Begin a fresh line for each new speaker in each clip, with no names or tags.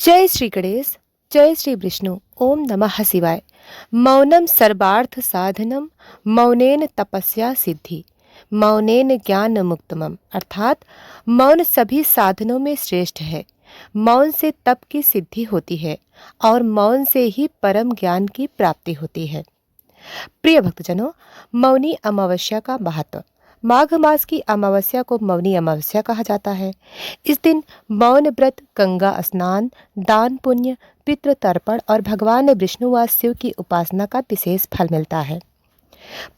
जय श्री गणेश, जय श्री विष्णु, ओम नमः शिवाय। मौनम सर्वार्थ साधनम, मौनेन तपस्या सिद्धि, मौनेन ज्ञान मुक्तमम। अर्थात मौन सभी साधनों में श्रेष्ठ है। मौन से तप की सिद्धि होती है और मौन से ही परम ज्ञान की प्राप्ति होती है। प्रिय भक्तजनों, मौनी अमावस्या का महत्व। माघ मास की अमावस्या को मौनी अमावस्या कहा जाता है। इस दिन मौन व्रत, गंगा स्नान, दान पुण्य, पितृ तर्पण और भगवान विष्णु व शिव की उपासना का विशेष फल मिलता है।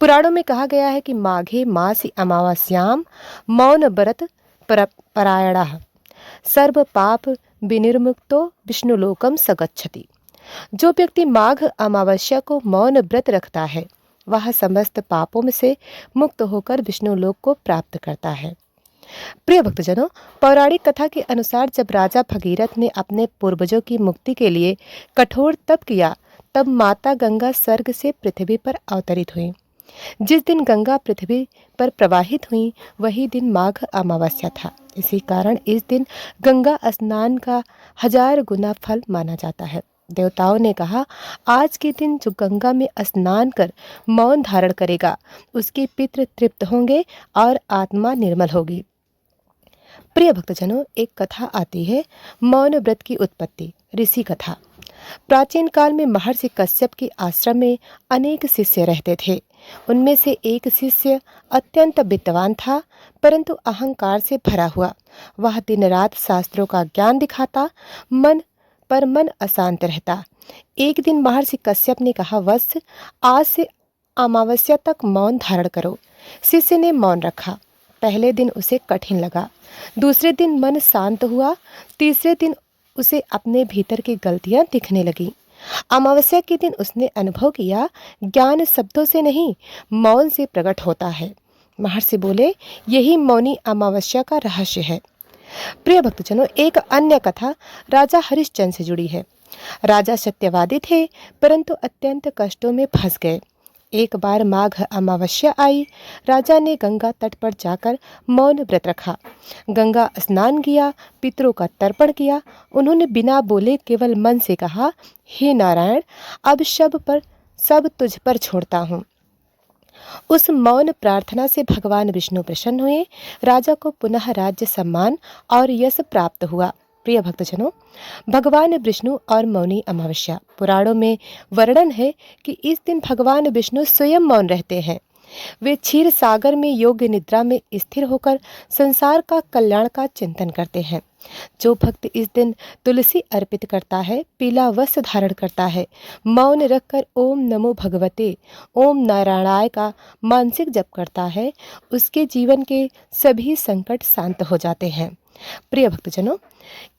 पुराणों में कहा गया है कि माघे मासी अमावस्याम मौन व्रत परायणः सर्व पाप विनिर्मुक्तो विष्णुलोकम सगच्छति। जो व्यक्ति माघ अमावस्या को मौन व्रत रखता है वह समस्त पापों में से मुक्त होकर विष्णु लोक को प्राप्त करता है। प्रिय भक्तजनों, पौराणिक कथा के अनुसार जब राजा भगीरथ ने अपने पूर्वजों की मुक्ति के लिए कठोर तप किया, तब माता गंगा स्वर्ग से पृथ्वी पर अवतरित हुई। जिस दिन गंगा पृथ्वी पर प्रवाहित हुई वही दिन माघ अमावस्या था। इसी कारण इस दिन गंगा स्नान का 1000 गुना फल माना जाता है। देवताओं ने कहा, आज के दिन जो गंगा में स्नान कर मौन धारण करेगा उसके पितृ तृप्त होंगे और आत्मा निर्मल होगी। प्रिय भक्तजनों, एक कथा आती है मौन व्रत की उत्पत्ति, ऋषि कथा। प्राचीन काल में महर्षि कश्यप के आश्रम में अनेक शिष्य रहते थे। उनमें से एक शिष्य अत्यंत विद्वान था, परंतु अहंकार से भरा हुआ। वह दिन रात शास्त्रों का ज्ञान दिखाता, मन अशांत रहता। एक दिन महर्षि कश्यप ने कहा, वत्स, आज से अमावस्या तक मौन धारण करो। शिष्य ने मौन रखा। पहले दिन उसे कठिन लगा, दूसरे दिन मन शांत हुआ, तीसरे दिन उसे अपने भीतर की गलतियां दिखने लगीं। अमावस्या के दिन उसने अनुभव किया, ज्ञान शब्दों से नहीं मौन से प्रकट होता है। महर्षि बोले, यही मौनी अमावस्या का रहस्य है। प्रिय भक्तजनों, एक अन्य कथा राजा हरिश्चंद्र से जुड़ी है। राजा सत्यवादी थे, परंतु अत्यंत कष्टों में फंस गए। एक बार माघ अमावस्या आई। राजा ने गंगा तट पर जाकर मौन व्रत रखा, गंगा स्नान किया, पितरों का तर्पण किया। उन्होंने बिना बोले केवल मन से कहा, हे नारायण, अब सब तुझ पर छोड़ता हूँ। उस मौन प्रार्थना से भगवान विष्णु प्रसन्न हुए। राजा को पुनः राज्य, सम्मान और यश प्राप्त हुआ। प्रिय भक्तजनों, भगवान विष्णु और मौनी अमावस्या। पुराणों में वर्णन है कि इस दिन भगवान विष्णु स्वयं मौन रहते हैं। वे क्षीर सागर में योग्य निद्रा में स्थिर होकर संसार का कल्याण का चिंतन करते हैं। जो भक्त इस दिन तुलसी अर्पित करता है, पीला वस्त्र धारण करता है, मौन रखकर ओम नमो भगवते, ओम नारायणाय का मानसिक जप करता है, उसके जीवन के सभी संकट शांत हो जाते हैं। प्रिय भक्तजनों,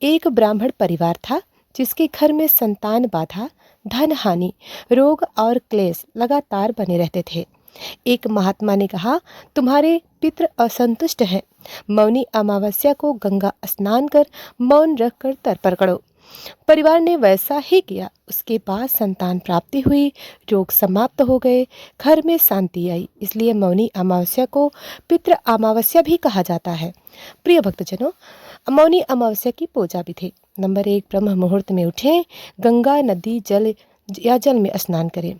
एक ब्राह्मण परिवार था जिसके घर में संतान बाधा, धन हानि, रोग और क्लेश लगातार बने रहते थे। एक महात्मा ने कहा, तुम्हारे पितृ असंतुष्ट हैं, मौनी अमावस्या को गंगा स्नान कर मौन रखकर तर्पण करो। परिवार ने वैसा ही किया। उसके बाद संतान प्राप्ति हुई, रोग समाप्त हो गए, घर में शांति आई। इसलिए मौनी अमावस्या को पितृ अमावस्या भी कहा जाता है। प्रिय भक्तजनों, मौनी अमावस्या की पूजा विधि। नंबर 1, ब्रह्म मुहूर्त में उठें, गंगा नदी जल में स्नान करें।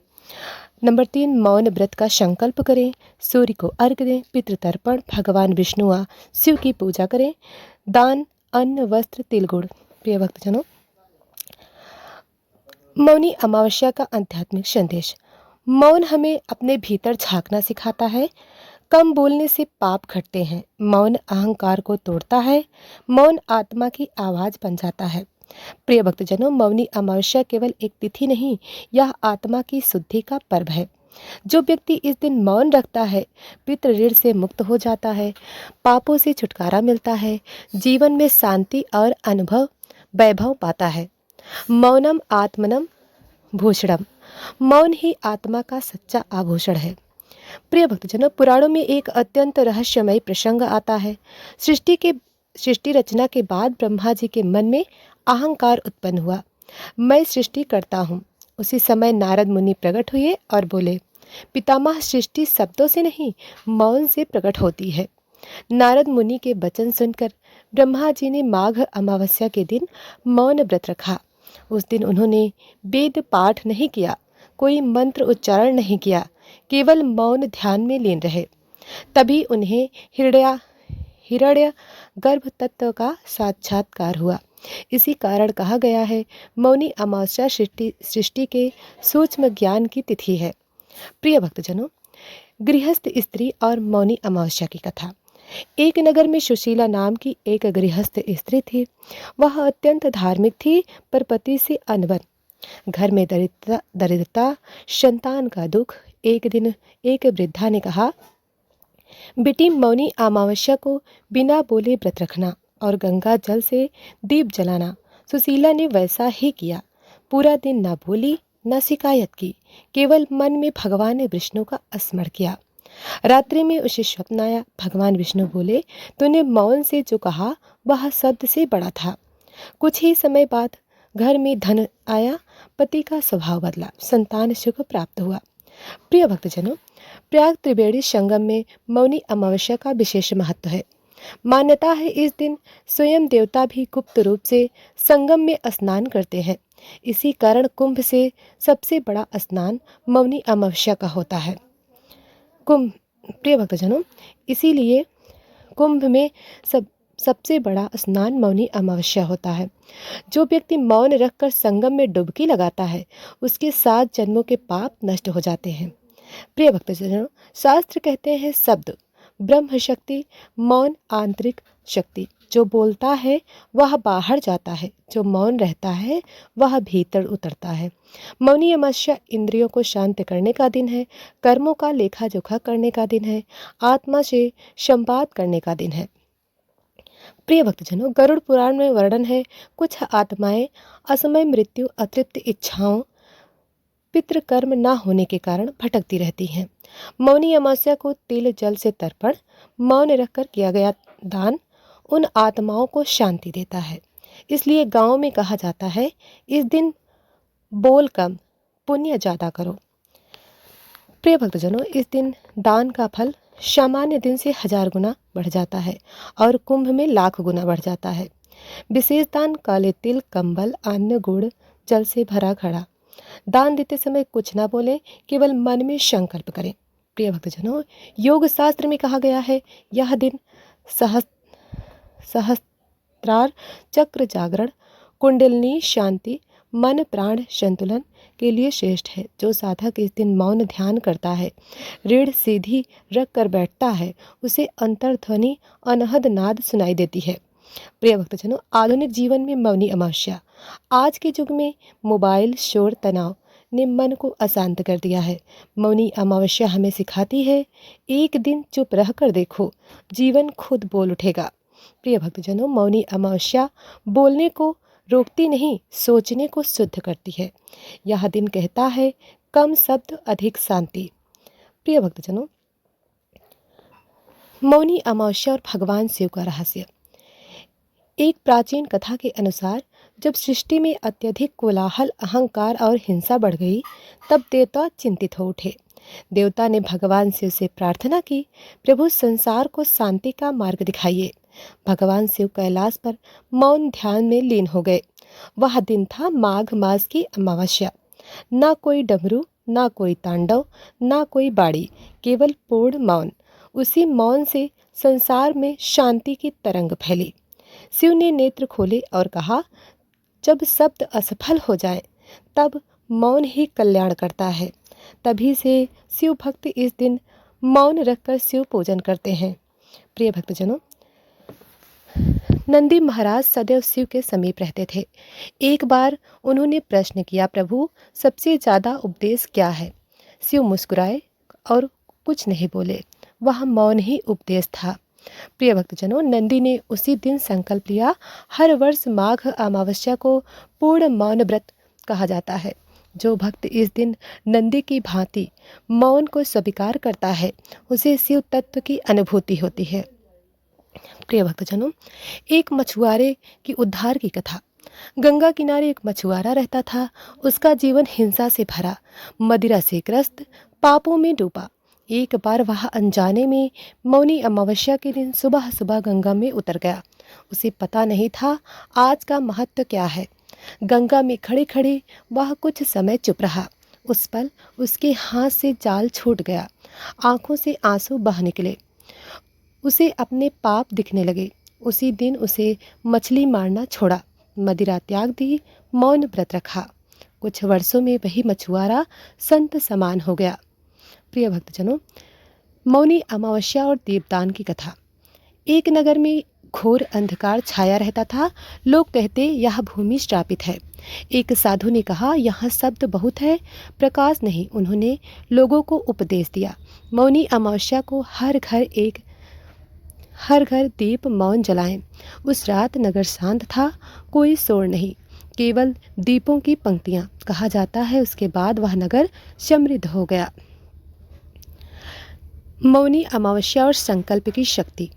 नंबर 3, मौन व्रत का संकल्प करें, सूर्य को अर्घ्य दें, पितृ तर्पण, भगवान विष्णु व शिव की पूजा करें, दान, अन्न, वस्त्र, तिल, गुड़। प्रिय भक्तजनों, मौनी अमावस्या का आध्यात्मिक संदेश। मौन हमें अपने भीतर झांकना सिखाता है। कम बोलने से पाप घटते हैं। मौन अहंकार को तोड़ता है। मौन आत्मा की आवाज बन जाता है। प्रिय भक्तजनों, मौनी अमावस्या केवल एक तिथि नहीं, यह आत्मा की शुद्धि का पर्व है। जो व्यक्ति इस दिन मौन रखता है, पितृ ऋण से मुक्त हो जाता है, पापों से छुटकारा मिलता है, जीवन में शांति और वैभव पाता है। मौनम आत्मनम भूषणम, मौन ही आत्मा का सच्चा आभूषण है। प्रिय भक्तजनों, पुराणों में एक अत्यंत रहस्यमय प्रसंग आता है। सृष्टि रचना के बाद ब्रह्मा जी के मन में अहंकार उत्पन्न हुआ। मैं सृष्टि करता हूँ। उसी समय नारद मुनि प्रकट हुए और बोले, पितामह, सृष्टि शब्दों से नहीं मौन से प्रकट होती है। नारद मुनि के वचन सुनकर ब्रह्मा जी ने माघ अमावस्या के दिन मौन व्रत रखा। उस दिन उन्होंने वेद पाठ नहीं किया, कोई मंत्र उच्चारण नहीं किया, केवल मौन ध्यान में लीन रहे। तभी उन्हें हिरण्य गर्भ तत्व का साक्षात्कार हुआ। इसी कारण कहा गया है मौनी अमावस्या सृष्टि के सूक्ष्म ज्ञान की तिथि है। प्रिय भक्तजनों, गृहस्थ स्त्री और मौनी अमावस्या की कथा। एक नगर में सुशीला नाम की एक गृहस्थ स्त्री थी। वह अत्यंत धार्मिक थी, पर पति से अनबन, घर में दरिद्रता, संतान का दुख। एक दिन एक वृद्धा ने कहा, बेटी, मौनी अमावस्या को बिना बोले व्रत रखना और गंगा जल से दीप जलाना। सुशीला ने वैसा ही किया। पूरा दिन न बोली न शिकायत की, केवल मन में भगवान विष्णु का स्मरण किया। रात्रि में उसे स्वप्न आया। भगवान विष्णु बोले, तूने मौन से जो कहा वह शब्द से बड़ा था। कुछ ही समय बाद घर में धन आया, पति का स्वभाव बदला, संतान सुख प्राप्त हुआ। प्रिय भक्तजनों, प्रयाग त्रिवेणी संगम में मौनी अमावस्या का विशेष महत्व है। मान्यता है इस दिन स्वयं देवता भी गुप्त रूप से संगम में स्नान करते हैं। इसी कारण कुंभ से सबसे बड़ा स्नान मौनी अमावस्या का होता है। प्रिय भक्तजनों, इसीलिए कुंभ में सबसे बड़ा स्नान मौनी अमावस्या होता है। जो व्यक्ति मौन रखकर संगम में डुबकी लगाता है, उसके 7 जन्मों के पाप नष्ट हो जाते हैं। प्रिय भक्तजनों, शास्त्र कहते हैं शब्द ब्रह्म शक्ति, मौन आंतरिक शक्ति। जो बोलता है वह बाहर जाता है, जो मौन रहता है वह भीतर उतरता है। मौनी अमावस्या इंद्रियों को शांत करने का दिन है, कर्मों का लेखा जोखा करने का दिन है, आत्मा से संवाद करने का दिन है। प्रिय भक्तजनों, गरुड़ पुराण में वर्णन है, कुछ आत्माएं असमय मृत्यु, अतृप्त इच्छाओं, पितृकर्म न होने के कारण भटकती रहती हैं। मौनी अमावस्या को तिल जल से तर्पण, मौन रखकर किया गया दान उन आत्माओं को शांति देता है। इसलिए गांव में कहा जाता है, इस दिन बोल कम, पुण्य ज़्यादा करो। प्रिय भक्तजनों, इस दिन दान का फल सामान्य दिन से 1000 गुना बढ़ जाता है और कुंभ में लाख गुना बढ़ जाता है। विशेष दान काले तिल, कंबल, अन्न, गुड़, जल से भरा घड़ा। दान देते समय कुछ ना बोलें, केवल मन में संकल्प करें। प्रिय भक्तजनों, योग शास्त्र में कहा गया है, यह दिन सहस्त्रार चक्र जागरण, कुंडलिनी शांति, मन प्राण संतुलन के लिए श्रेष्ठ है। जो साधक इस दिन मौन ध्यान करता है, रीढ़ सीधी रख कर बैठता है, उसे अंतर्ध्वनि अनहद नाद सुनाई देती है। प्रिय भक्तजनों, आधुनिक जीवन में मौनी अमावस्या। आज के युग में मोबाइल, शोर, तनाव ने मन को अशांत कर दिया है। मौनी अमावस्या हमें सिखाती है, एक दिन चुप रहकर देखो, जीवन खुद बोल उठेगा। प्रिय भक्तजनों, मौनी अमावस्या बोलने को रोकती नहीं, सोचने को शुद्ध करती है। यह दिन कहता है, कम शब्द अधिक शांति। प्रिय भक्तजनों, मौनी अमावस्या और भगवान शिव का रहस्य। एक प्राचीन कथा के अनुसार जब सृष्टि में अत्यधिक कोलाहल, अहंकार और हिंसा बढ़ गई, तब देवता चिंतित हो उठे। देवता ने भगवान शिव से प्रार्थना की, प्रभु संसार को शांति का मार्ग दिखाइए। भगवान शिव कैलाश पर मौन ध्यान में लीन हो गए। वह दिन था माघ मास की अमावस्या। ना कोई डमरू, ना कोई तांडव, ना कोई बाड़ी, केवल पूर्ण मौन। उसी मौन से संसार में शांति की तरंग फैली। शिव ने नेत्र खोले और कहा, जब शब्द असफल हो जाए तब मौन ही कल्याण करता है। तभी से शिव भक्त इस दिन मौन रखकर शिव पूजन करते हैं। प्रिय भक्तजनों, नंदी महाराज सदैव शिव के समीप रहते थे। एक बार उन्होंने प्रश्न किया, प्रभु सबसे ज़्यादा उपदेश क्या है? शिव मुस्कुराए और कुछ नहीं बोले। वह मौन ही उपदेश था। प्रिय भक्तजनों, नंदी ने उसी दिन संकल्प लिया। हर वर्ष माघ अमावस्या को पूर्ण मौन व्रत कहा जाता है। जो भक्त इस दिन नंदी की भांति मौन को स्वीकार करता है, उसे शिव तत्व की अनुभूति होती है। प्रिय भक्तजनों, एक मछुआरे की उद्धार की कथा। गंगा किनारे एक मछुआरा रहता था। उसका जीवन हिंसा से भरा, मदिरा से ग्रस्त, पापों में डूबा। एक बार वह अनजाने में मौनी अमावस्या के दिन सुबह सुबह गंगा में उतर गया। उसे पता नहीं था आज का महत्व क्या है। गंगा में खड़े खड़े वह कुछ समय चुप रहा। उस पल उसके हाथ से जाल छूट गया, आंखों से आंसू बह निकले, उसे अपने पाप दिखने लगे। उसी दिन उसे मछली मारना छोड़ा, मदिरा त्याग दी, मौन व्रत रखा। कुछ वर्षों में वही मछुआरा संत समान हो गया। प्रिय भक्तजनों, मौनी अमावस्या और दीपदान की कथा। एक नगर में घोर अंधकार छाया रहता था। लोग कहते यह भूमि श्रापित है। एक साधु ने कहा यहाँ शब्द बहुत है, प्रकाश नहीं। उन्होंने लोगों को उपदेश दिया, मौनी अमावस्या को हर घर दीप मौन जलाएं। उस रात नगर शांत था, कोई शोर नहीं, केवल दीपों की पंक्तियां। कहा जाता है उसके बाद वह नगर समृद्ध हो गया। मौनी अमावस्या और संकल्प की शक्ति।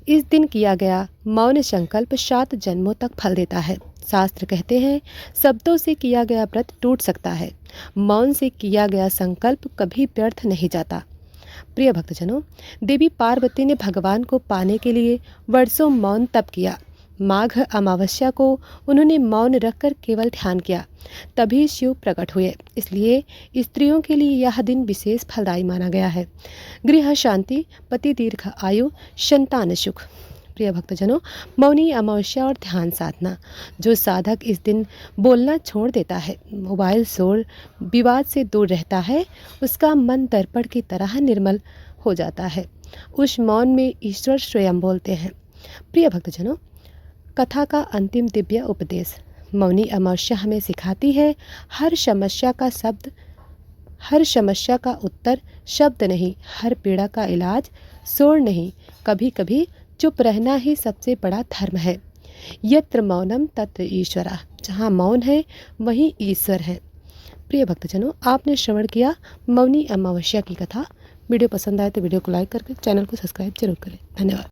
इस दिन किया गया मौन संकल्प 7 जन्मों तक फल देता है। शास्त्र कहते हैं शब्दों से किया गया व्रत टूट सकता है, मौन से किया गया संकल्प कभी व्यर्थ नहीं जाता। प्रिय भक्तजनों, देवी पार्वती ने भगवान को पाने के लिए वर्षों मौन तप किया। माघ अमावस्या को उन्होंने मौन रखकर केवल ध्यान किया, तभी शिव प्रकट हुए। इसलिए स्त्रियों के लिए यह दिन विशेष फलदायी माना गया है। गृह शांति, पति दीर्घ आयु, संतान सुख। प्रिय भक्तजनों, मौनी अमावस्या और ध्यान साधना। जो साधक इस दिन बोलना छोड़ देता है, मोबाइल शोर विवाद से दूर रहता है, उसका मन दर्पण की तरह निर्मल हो जाता है। उस मौन में ईश्वर स्वयं बोलते हैं। प्रिय भक्तजनों, कथा का अंतिम दिव्य उपदेश। मौनी अमावस्या हमें सिखाती है हर समस्या का उत्तर शब्द नहीं, हर पीड़ा का इलाज शोर नहीं, कभी कभी चुप रहना ही सबसे बड़ा धर्म है। यत्र मौनम तत्र ईश्वरः, जहाँ मौन है वहीं ईश्वर है। प्रिय भक्तजनों, आपने श्रवण किया मौनी अमावस्या की कथा। वीडियो पसंद आए तो वीडियो को लाइक करके चैनल को सब्सक्राइब जरूर करें। धन्यवाद।